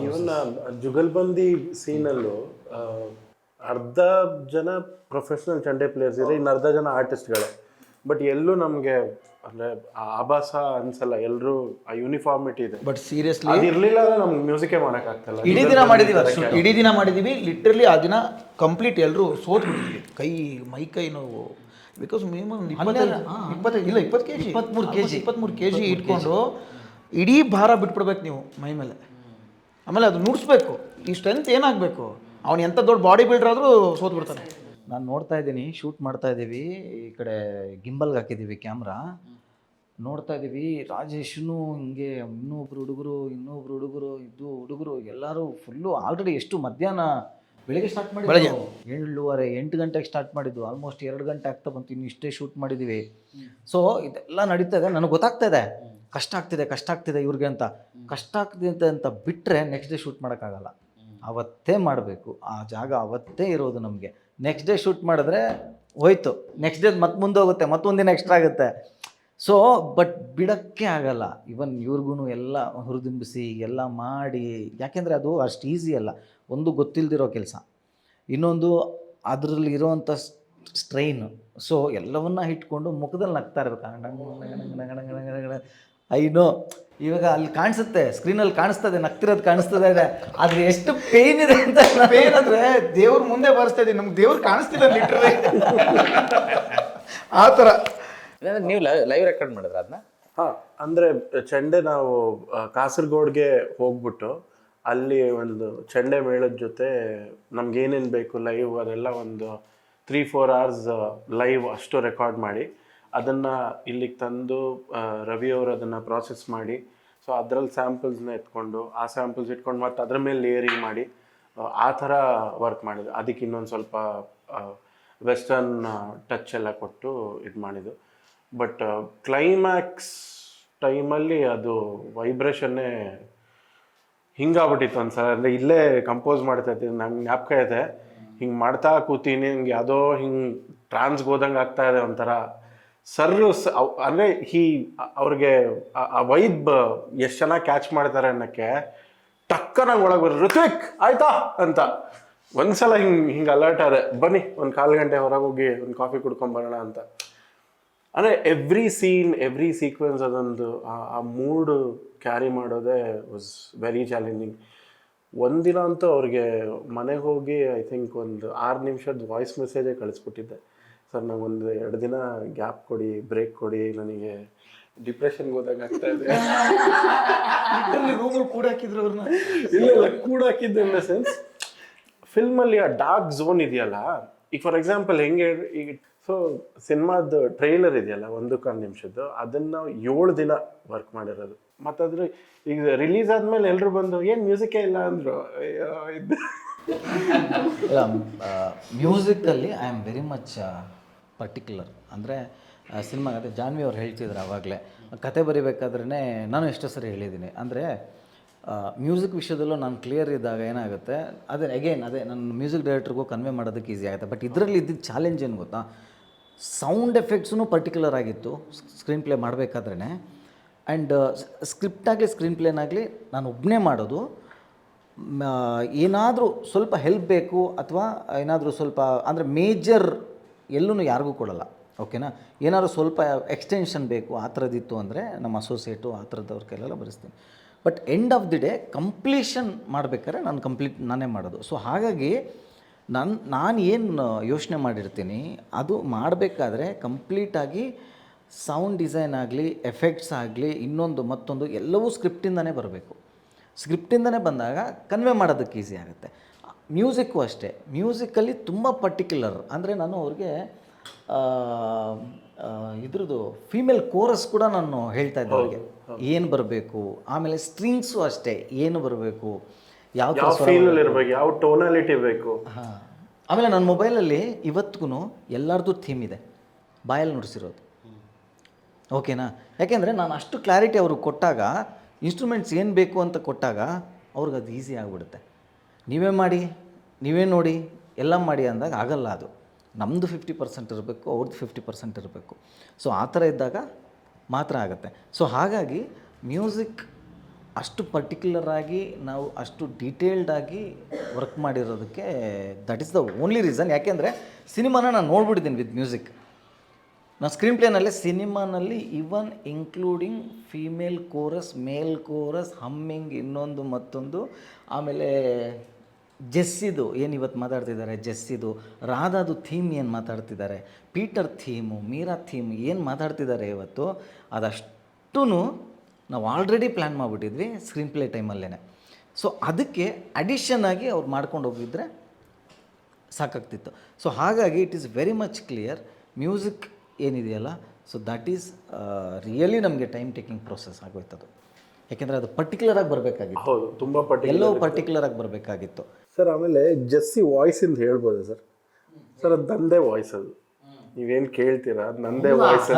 ಇವನ್ನ ಜುಗಲ್ಬಂದಿ ಸೀನಲ್ಲೂ ಅರ್ಧ ಜನ ಪ್ರೊಫೆಷ್ನಲ್ ಚಂಡೆ ಪ್ಲೇಯರ್ಸ್ ಇದೆ, ಇನ್ನು ಅರ್ಧ ಜನ ಆರ್ಟಿಸ್ಟ್ಗಳೇ. ಬಟ್ ಎಲ್ಲೂ ನಮಗೆ ಅಂದರೆ ಆಭಾಸ ಅನ್ಸಲ್ಲ, ಎಲ್ಲರೂ ಆ ಯೂನಿಫಾರ್ಮಿಟಿ ಇದೆ. ಬಟ್ ಸೀರಿಯಸ್ಲಿ ಅದು ಇರಲಿಲ್ಲ ಅಂದ್ರೆ ನಮ್ಗೆ ಮ್ಯೂಸಿಕೇ ಮಾಡೋಕ್ಕಾಗ್ತಲ್ಲ. ಇಡೀ ದಿನ ಮಾಡಿದ್ದೀವಿ ಲಿಟ್ರಲಿ. ಆ ದಿನ ಕಂಪ್ಲೀಟ್ ಎಲ್ಲರೂ ಸೋತ್ಬಿಟ್ಟಿದ್ವಿ, ಮೈ ನೋವು. ಬಿಕಾಸ್ ಮಿನಿಮಮ್ 23 kg ಇಟ್ಕೊಂಡು ಇಡೀ ಭಾರ ಬಿಟ್ಬಿಡ್ಬೇಕು ನೀವು ಮೈ ಮೇಲೆ. ಆಮೇಲೆ ಅದು ನುಡಿಸ್ಬೇಕು. ಈ ಸ್ಟ್ರೆಂತ್ ಏನಾಗಬೇಕು, ಅವ್ನು ಎಂಥ ದೊಡ್ಡ ಬಾಡಿ ಬಿಲ್ಡರ್ ಆದರೂ ಸೋತ್ಬಿಡ್ತಾನೆ. ನಾನು ನೋಡ್ತಾ ಇದ್ದೀನಿ, ಶೂಟ್ ಮಾಡ್ತಾ ಇದ್ದೀವಿ, ಈ ಕಡೆ ಗಿಂಬಲ್ಗೆ ಹಾಕಿದ್ದೀವಿ ಕ್ಯಾಮ್ರಾ, ನೋಡ್ತಾ ಇದ್ದೀವಿ. ರಾಜೇಶ್ನು ಹಿಂಗೆ ಇನ್ನೊಬ್ರು ಹುಡುಗರು ಎಲ್ಲರೂ ಫುಲ್ಲು ಆಲ್ರೆಡಿ ಎಷ್ಟು ಮಧ್ಯಾಹ್ನ ಬೆಳಿಗ್ಗೆ ಸ್ಟಾರ್ಟ್ ಮಾಡಿದ್ದು, 7:30-8 ಗಂಟೆಗೆ ಸ್ಟಾರ್ಟ್ ಮಾಡಿದ್ದು, ಆಲ್ಮೋಸ್ಟ್ 2 ಗಂಟೆ ಆಗ್ತಾ ಬಂತು. ಇನ್ನು ಇಷ್ಟೇ ಶೂಟ್ ಮಾಡಿದ್ದೀವಿ. ಸೊ ಇದೆಲ್ಲ ನಡೀತಾ ಇದೆ. ನನಗೆ ಗೊತ್ತಾಗ್ತಾ ಇದೆ ಕಷ್ಟ ಆಗ್ತಿದೆ ಇವ್ರಿಗೆ ಅಂತ. ಕಷ್ಟ ಆಗ್ತಿದೆ ಅಂತ ಬಿಟ್ಟರೆ ನೆಕ್ಸ್ಟ್ ಡೇ ಶೂಟ್ ಮಾಡೋಕ್ಕಾಗಲ್ಲ. ಅವತ್ತೇ ಮಾಡಬೇಕು, ಆ ಜಾಗ ಅವತ್ತೇ ಇರೋದು ನಮಗೆ. ನೆಕ್ಸ್ಟ್ ಡೇ ಶೂಟ್ ಮಾಡಿದ್ರೆ ಹೋಯ್ತು, ನೆಕ್ಸ್ಟ್ ಡೇ ಮತ್ತೆ ಮುಂದೆ ಹೋಗುತ್ತೆ, ಮತ್ತೊಂದಿನ ಎಕ್ಸ್ಟ್ರಾ ಆಗುತ್ತೆ. ಸೊ ಬಟ್ ಬಿಡೋಕ್ಕೆ ಆಗಲ್ಲ. ಇವನ್ ಇವ್ರಿಗೂ ಎಲ್ಲ ಹುರಿದುಂಬಿಸಿ ಎಲ್ಲ ಮಾಡಿ, ಯಾಕೆಂದರೆ ಅದು ಅಷ್ಟು ಈಸಿ ಅಲ್ಲ. ಒಂದು ಗೊತ್ತಿಲ್ಲದಿರೋ ಕೆಲಸ, ಇನ್ನೊಂದು ಅದರಲ್ಲಿ ಇರೋವಂಥ ಸ್ಟ್ರೈನು. ಸೊ ಎಲ್ಲವನ್ನ ಇಟ್ಕೊಂಡು ಮುಖದಲ್ಲಿ ನಗ್ತಾ ಇರ್ಬೇಕು. ಐನೋ ಇವಾಗ ಅಲ್ಲಿ ಕಾಣಿಸುತ್ತೆ, ಸ್ಕ್ರೀನಲ್ಲಿ ಕಾಣಿಸ್ತದೆ, ನಗ್ತಿರೋದು ಕಾಣಿಸ್ತದೆ ಇದೆ, ಆದರೆ ಎಷ್ಟು ಪೇಯ್ನ್ ಇದೆ ಅಂತ. ಪೇನ್ ಅಂದರೆ ದೇವ್ರ ಮುಂದೆ ಬಾರಿಸ್ತಾ ಇದ್ದೀವಿ, ನಮ್ಗೆ ದೇವ್ರು ಕಾಣಿಸ್ತಿಲ್ಲ ಲಿಟ್ರಲಿ ಆ ಥರ. ನೀವು ಲೈವ್ ರೆಕಾರ್ಡ್ ಮಾಡಿದ್ರೆ ಅದನ್ನ? ಹಾಂ, ಅಂದರೆ ಚಂಡೆ ನಾವು ಕಾಸರಗೋಡ್ಗೆ ಹೋಗ್ಬಿಟ್ಟು ಅಲ್ಲಿ ಒಂದು ಚಂಡೆ ಮೇಳದ ಜೊತೆ ನಮ್ಗೆ ಏನೇನು ಬೇಕು ಲೈವ್ ಅದೆಲ್ಲ ಒಂದು 3-4 hours ಲೈವ್ ಅಷ್ಟು ರೆಕಾರ್ಡ್ ಮಾಡಿ ಅದನ್ನು ಇಲ್ಲಿಗೆ ತಂದು ರವಿಯವರು ಅದನ್ನು ಪ್ರಾಸೆಸ್ ಮಾಡಿ, ಸೊ ಅದರಲ್ಲಿ ಸ್ಯಾಂಪಲ್ಸ್ನ ಎತ್ಕೊಂಡು ಆ ಸ್ಯಾಂಪಲ್ಸ್ ಇಟ್ಕೊಂಡು ಮತ್ತು ಅದ್ರ ಮೇಲೆ ಲೇಯರಿಂಗ್ ಮಾಡಿ ಆ ಥರ ವರ್ಕ್ ಮಾಡಿದ್ದು. ಅದಕ್ಕೆ ಇನ್ನೊಂದು ಸ್ವಲ್ಪ ವೆಸ್ಟರ್ನ್ ಟಚ್ ಎಲ್ಲ ಕೊಟ್ಟು ಇದು ಮಾಡಿದ್ದು. ಬಟ್ ಕ್ಲೈಮ್ಯಾಕ್ಸ್ ಟೈಮಲ್ಲಿ ಅದು ವೈಬ್ರೇಷನ್ನೇ ಹಿಂಗಾಗ್ಬಿಟ್ಟಿತ್ತು ಒಂದ್ಸಲ. ಅಂದರೆ ಇಲ್ಲೇ ಕಂಪೋಸ್ ಮಾಡ್ತಾ ಇದ್ದೀನಿ, ನಂಗೆ ಜ್ಞಾಪಕ ಇದೆ, ಹಿಂಗೆ ಮಾಡ್ತಾ ಕೂತೀನಿ, ಹಿಂಗೆ ಯಾವುದೋ ಹಿಂಗೆ ಟ್ರಾನ್ಸ್ಗೆ ಹೋದಂಗೆ ಆಗ್ತಾ ಇದೆ ಒಂಥರ. ಅಂದರೆ ಅವ್ರಿಗೆ ಆ ವೈಬ್ ಎಷ್ಟು ಚೆನ್ನಾಗಿ ಕ್ಯಾಚ್ ಮಾಡ್ತಾರೆ ಅನ್ನೋಕ್ಕೆ ಟಕ್ಕನಾಗಿ ಒಳಗೆ ಬರೋ ಋತ್ವಿಕ್ ಆಯ್ತಾ ಅಂತ ಒಂದ್ಸಲ ಹಿಂಗೆ ಅಲರ್ಟ್ ಆದೆ, ಬನ್ನಿ ಒಂದು 1/4 ಗಂಟೆ ಹೊರಗೆ ಹೋಗಿ ಒಂದು ಕಾಫಿ ಕುಡ್ಕೊಂಬರೋಣ ಅಂತ. ಅಂದರೆ ಎವ್ರಿ ಸೀನ್ ಎವ್ರಿ ಸೀಕ್ವೆನ್ಸ್ ಅದೊಂದು ಆ ಮೂಡ್ ಕ್ಯಾರಿ ಮಾಡೋದೇ ವಾಸ್ ವೆರಿ ಚಾಲೆಂಜಿಂಗ್. ಒಂದಿನ ಅಂತೂ ಅವ್ರಿಗೆ ಮನೆಗೆ ಹೋಗಿ ಐ ಥಿಂಕ್ ಒಂದು 6 ನಿಮಿಷದ ವಾಯ್ಸ್ ಮೆಸೇಜೇ ಕಳಿಸ್ಬಿಟ್ಟಿದ್ದೆ, ಸರ್ ನಂಗೊಂದು 2 ದಿನ ಗ್ಯಾಪ್ ಕೊಡಿ, ಬ್ರೇಕ್ ಕೊಡಿ, ನನಗೆ ಡಿಪ್ರೆಷನ್ಗೆ ಹೋದಾಗ ಆಗ್ತಾ ಇದೆ. ರೂಮಲ್ಲಿ ಕೂಡ ಹಾಕಿದ್ರು ಅವ್ರನ್ನ. ಇಲ್ಲ ಕೂಡ ಹಾಕಿದ್ದು ಇನ್ ದ ಸೆನ್ಸ್ ಫಿಲ್ಮಲ್ಲಿ ಆ ಡಾರ್ಕ್ ಝೋನ್ ಇದೆಯಲ್ಲ, ಈಗ ಫಾರ್ ಎಕ್ಸಾಂಪಲ್ ಹೆಂಗೆ ಈಗ ಸೊ ಸಿನಿಮಾದ ಟ್ರೈಲರ್ ಇದೆಯಲ್ಲ 1 ನಿಮಿಷದ್ದು, ಅದನ್ನ 7 ದಿನ ವರ್ಕ್ ಮಾಡಿರೋದು. ಮತ್ತದ್ರ ಈಗ ರಿಲೀಸ್ ಆದ್ಮೇಲೆ ಎಲ್ರು ಬಂದು ಏನ್ ಮ್ಯೂಸಿಕೇ ಇಲ್ಲ ಅಂದ್ರು. ಇಲ್ಲ, musically I am very much particular. ಅಂದರೆ ಸಿನಿಮಾ ಅದೇ ಜಾನ್ವಿ ಅವ್ರು ಹೇಳ್ತಿದ್ರು ಆವಾಗಲೇ, ಕತೆ ಬರಿಬೇಕಾದ್ರೇ ನಾನು ಎಷ್ಟೋ ಸರಿ ಹೇಳಿದ್ದೀನಿ. ಅಂದರೆ ಮ್ಯೂಸಿಕ್ ವಿಷಯದಲ್ಲೂ ನಾನು ಕ್ಲಿಯರ್ ಇದ್ದಾಗ ಏನಾಗುತ್ತೆ, ಅದೇ ನನ್ನ ಮ್ಯೂಸಿಕ್ ಡೈರೆಕ್ಟ್ರಿಗೂ ಕನ್ವೆ ಮಾಡೋದಕ್ಕೆ ಈಸಿ ಆಗುತ್ತೆ. ಬಟ್ ಇದರಲ್ಲಿ ಇದ್ದಿದ್ದು ಚಾಲೆಂಜ್ ಏನು ಗೊತ್ತಾ, ಸೌಂಡ್ ಎಫೆಕ್ಟ್ಸೂ ಪರ್ಟಿಕ್ಯುಲರ್ ಆಗಿತ್ತು ಸ್ಕ್ರೀನ್ ಪ್ಲೇ ಮಾಡಬೇಕಾದ್ರೇ. ಆ್ಯಂಡ್ ಸ್ಕ್ರಿಪ್ಟಾಗಲಿ ಸ್ಕ್ರೀನ್ ಪ್ಲೇನಾಗಲಿ ನಾನು ಒಬ್ಬನೇ ಮಾಡೋದು. ಏನಾದರೂ ಸ್ವಲ್ಪ ಹೆಲ್ಪ್ ಬೇಕು ಅಥವಾ ಏನಾದರೂ ಸ್ವಲ್ಪ ಅಂದರೆ ಮೇಜರ್ ಎಲ್ಲೂ ಯಾರಿಗೂ ಕೊಡಲ್ಲ, ಓಕೆನಾ. ಏನಾದರೂ ಸ್ವಲ್ಪ ಎಕ್ಸ್ಟೆನ್ಷನ್ ಬೇಕು ಆ ಥರದ್ದಿತ್ತು ಅಂದರೆ ನಮ್ಮ ಅಸೋಸಿಯೇಟು ಆ ಥರದವ್ರ ಕೈಲೆಲ್ಲ ಬರೆಸ್ತೀನಿ. But end of the day completion ಮಾಡಬೇಕಾದ್ರೆ ನಾನೇ ಮಾಡೋದು. ಸೊ ಹಾಗಾಗಿ ನಾನು ಏನು ಯೋಚನೆ ಮಾಡಿರ್ತೀನಿ ಅದು ಮಾಡಬೇಕಾದ್ರೆ ಕಂಪ್ಲೀಟಾಗಿ ಸೌಂಡ್ ಡಿಸೈನ್ ಆಗಲಿ, ಎಫೆಕ್ಟ್ಸ್ ಆಗಲಿ, ಮತ್ತೊಂದು ಎಲ್ಲವೂ ಸ್ಕ್ರಿಪ್ಟಿಂದನೇ ಬರಬೇಕು. ಸ್ಕ್ರಿಪ್ಟಿಂದನೇ ಬಂದಾಗ ಕನ್ವೆ ಮಾಡೋದಕ್ಕೆ ಈಸಿ ಆಗುತ್ತೆ. ಮ್ಯೂಸಿಕ್ಕು ಅಷ್ಟೇ, ಮ್ಯೂಸಿಕಲ್ಲಿ ತುಂಬ ಪರ್ಟಿಕ್ಯುಲರ್. ಅಂದರೆ ನಾನು ಅವ್ರಿಗೆ ಇದ್ರದ್ದು ಫೀಮೇಲ್ ಕೋರಸ್ ಕೂಡ ನಾನು ಹೇಳ್ತಾ ಇದ್ದೆ ಅವ್ರಿಗೆ ಏನು ಬರಬೇಕು. ಆಮೇಲೆ ಸ್ಟ್ರಿಂಗ್ಸು ಅಷ್ಟೇ ಏನು ಬರಬೇಕು, ಯಾವ ಫೀಲ್ ಇರಬೇಕು, ಯಾವ ಟೋನಾಲಿಟಿ ಬೇಕು. ಹಾಂ. ಆಮೇಲೆ ನನ್ನ ಮೊಬೈಲಲ್ಲಿ ಇವತ್ತಿಗೂ ಎಲ್ಲರದ್ದು ಥೀಮ್ ಇದೆ, ಬಾಯಲ್ಲಿ ನುಡಿಸಿರೋದು, ಓಕೆನಾ. ಯಾಕೆಂದರೆ ನಾನು ಅಷ್ಟು ಕ್ಲಾರಿಟಿ ಅವ್ರಿಗೆ ಕೊಟ್ಟಾಗ, ಇನ್ಸ್ಟ್ರೂಮೆಂಟ್ಸ್ ಏನು ಬೇಕು ಅಂತ ಕೊಟ್ಟಾಗ ಅವ್ರಿಗೆ ಅದು ಈಸಿ ಆಗಿಬಿಡುತ್ತೆ. ನೀವೇ ಮಾಡಿ, ನೀವೇ ನೋಡಿ, ಎಲ್ಲ ಮಾಡಿ ಅಂದಾಗ ಆಗಲ್ಲ. ಅದು ನಮ್ಮದು 50% ಇರಬೇಕು, ಅವ್ರದ್ದು 50% ಇರಬೇಕು. ಸೊ ಆ ಥರ ಇದ್ದಾಗ ಮಾತ್ರ ಆಗುತ್ತೆ. ಸೊ ಹಾಗಾಗಿ ಮ್ಯೂಸಿಕ್ ಅಷ್ಟು ಪರ್ಟಿಕ್ಯುಲರಾಗಿ ನಾವು ಅಷ್ಟು ಡೀಟೇಲ್ಡಾಗಿ ವರ್ಕ್ ಮಾಡಿರೋದಕ್ಕೆ that is the only reason. ಯಾಕೆಂದರೆ ಸಿನಿಮಾನ ನಾನು ನೋಡ್ಬಿಟ್ಟಿದ್ದೀನಿ ವಿತ್ ಮ್ಯೂಸಿಕ್. ನಾನು ಸ್ಕ್ರೀನ್ ಪ್ಲೇನಲ್ಲಿ ಸಿನಿಮಾನಲ್ಲಿ even including female chorus, male chorus, humming, ಮತ್ತೊಂದು, ಆಮೇಲೆ ಜೆಸ್ಸಿದು ಏನು ಇವತ್ತು ಮಾತಾಡ್ತಿದ್ದಾರೆ, ಜೆಸ್ಸಿದು, ರಾಧಾದು ಥೀಮ್ ಏನು ಮಾತಾಡ್ತಿದ್ದಾರೆ, ಪೀಟರ್ ಥೀಮು, ಮೀರಾ ಥೀಮ್ ಏನು ಮಾತಾಡ್ತಿದ್ದಾರೆ ಇವತ್ತು, ಅದಷ್ಟೂ ನಾವು ಆಲ್ರೆಡಿ ಪ್ಲ್ಯಾನ್ ಮಾಡಿಬಿಟ್ಟಿದ್ವಿ ಸ್ಕ್ರೀನ್ ಪ್ಲೇ ಟೈಮಲ್ಲೇ. ಸೊ ಅದಕ್ಕೆ ಅಡಿಷನ್ ಆಗಿ ಅವ್ರು ಮಾಡ್ಕೊಂಡು ಹೋಗಿದ್ರೆ ಸಾಕಾಗ್ತಿತ್ತು. ಸೊ ಹಾಗಾಗಿ it is very much clear. Music ಏನಿದೆಯಲ್ಲ, ಸೊ ದಟ್ ಈಸ್ ರಿಯಲಿ ನಮಗೆ ಟೈಮ್ ಟೇಕಿಂಗ್ ಪ್ರೋಸೆಸ್ ಆಗೋಯ್ತದು. ಯಾಕೆಂದರೆ ಅದು ಪರ್ಟಿಕ್ಯುಲರಾಗಿ ಬರಬೇಕಾಗಿತ್ತು. ಹೌದು, ತುಂಬ ಎಲ್ಲೋ ಪರ್ಟಿಕ್ಯುಲರಾಗಿ ಬರಬೇಕಾಗಿತ್ತು ಸರ್. ಆಮೇಲೆ ಜೆಸ್ಸಿ ವಾಯ್ಸಿಂದ ಹೇಳ್ಬೋದು ಸರ್. ಸರ್ ಅದು ನಂದೇ ವಾಯ್ಸ್, ಅದು ನೀವೇನು ಕೇಳ್ತೀರಾ ನಂದೇ ವಾಯ್ಸ್,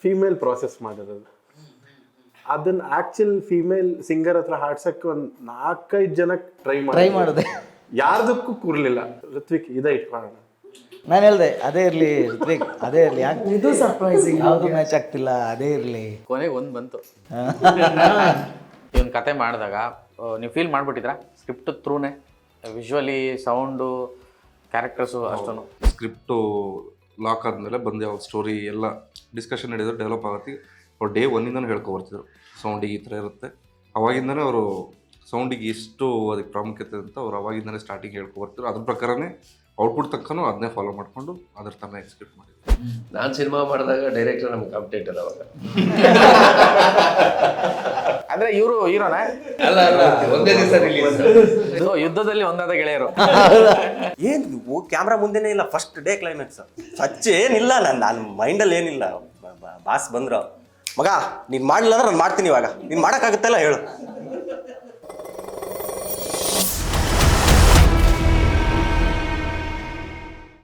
ಫೀಮೇಲ್ ಪ್ರಾಸೆಸ್ ಮಾಡಿರೋದು. ಅದನ್ನ ಆಕ್ಚುಲ್ ಫೀಮೇಲ್ ಸಿಂಗರ್ ಹತ್ರ ಹಾಡ್ಸಕ್ಕೆ ಒಂದು 4-5 ಜನ ಟ್ರೈ ಮಾಡಿದೆ, ಯಾರ್ದಕ್ಕೂ ಕೂರ್ಲಿಲ್ಲ. ಋತ್ವಿಕ್ ಇದೇ ಇಟ್ಕೊಳ್ಳೋಣ, ನಾನು ಹೇಳ್ದೆ ಅದೇ ಇರಲಿ ಋತ್ವಿಕ್, ಅದೇ ಇರಲಿ, ಯಾಕೆ ಇದು ಸರ್ಪ್ರೈಸಿಂಗ್, ಯಾವುದು ಮ್ಯಾಚ್ ಆಗ್ತಿಲ್ಲ, ಅದೇ ಇರಲಿ. ಕೊನೆಗೆ ಒಂದು ಬಂತು. ಈ ಒಂದು ಕತೆ ಮಾಡಿದಾಗ ನೀವು ಫೀಲ್ ಮಾಡಿಬಿಟ್ಟಿದ್ರಾ ಸ್ಕ್ರಿಪ್ಟ್ ಥ್ರೂನೇ, ವಿಜುವಲಿ, ಸೌಂಡು, ಕ್ಯಾರೆಕ್ಟರ್ಸು ಅಷ್ಟೂ? ಸ್ಕ್ರಿಪ್ಟು ಲಾಕ್ ಆದಮೇಲೆ ಬಂದು ಅವ್ರ ಸ್ಟೋರಿ ಎಲ್ಲ ಡಿಸ್ಕಷನ್ ನಡೆಯೋದು, ಡೆವಲಪ್ ಆಗುತ್ತೆ. ಅವ್ರು ಡೇ 1ಇಂದನೂ ಹೇಳ್ಕೊಬರ್ತಿದ್ರು ಸೌಂಡಿಗೆ ಈ ಥರ ಇರುತ್ತೆ. ಅವಾಗಿಂದನೇ ಅವರು ಸೌಂಡಿಗೆ ಎಷ್ಟು ಅದಕ್ಕೆ ಪ್ರಾಮುಖ್ಯತೆ ಅಂತ ಅವ್ರು ಅವಾಗಿಂದನೇ ಸ್ಟಾರ್ಟಿಂಗ್ ಹೇಳ್ಕೊಬರ್ತಿದ್ರು. ಅದ್ರ ಪ್ರಕಾರನೇ ಔಟ್ಪುಟ್ ತಕ್ಕನೂ ಅದನ್ನೇ ಫಾಲೋ ಮಾಡಿಕೊಂಡು ಅದ್ರ ತಮ್ಮ ಎಕ್ಸಿಕ್ಯೂಟ್ ಮಾಡಿದ್ರು. ನಾನು ಸಿನಿಮಾ ಮಾಡಿದಾಗ ಡೈರೆಕ್ಟರ್ ನಮ್ಗೆ ಕಾಂಪಿಟೇಟರ್ ಅವಾಗ. ಅಂದ್ರೆ ಇವರು ಹೀರೋನ ಅಲ್ಲ ಒಂದೇ ದಿವಸ ರಿಲೀಸ್, ಯುದ್ಧದಲ್ಲಿ ಒಂದಾದ ಗೆಳೆಯರು. ಏನ್ ಕ್ಯಾಮ್ರಾ ಮುಂದೆನೇ ಇಲ್ಲ, ಫಸ್ಟ್ ಡೇ ಕ್ಲೈಮ್ಯಾಕ್ಸ್ ಏನಿಲ್ಲ. ನನ್ನ ಮೈಂಡಲ್ಲಿ ಏನಿಲ್ಲ. ಬಾಸ್ ಬಂದ್ರು, ಮಗ ನೀನು ಮಾಡಲಿಲ್ಲ ಅಂದ್ರೆ ನಾನು ಮಾಡ್ತೀನಿ, ಇವಾಗ ನೀನು ಮಾಡೋಕ್ಕಾಗುತ್ತಲ್ಲ ಹೇಳು.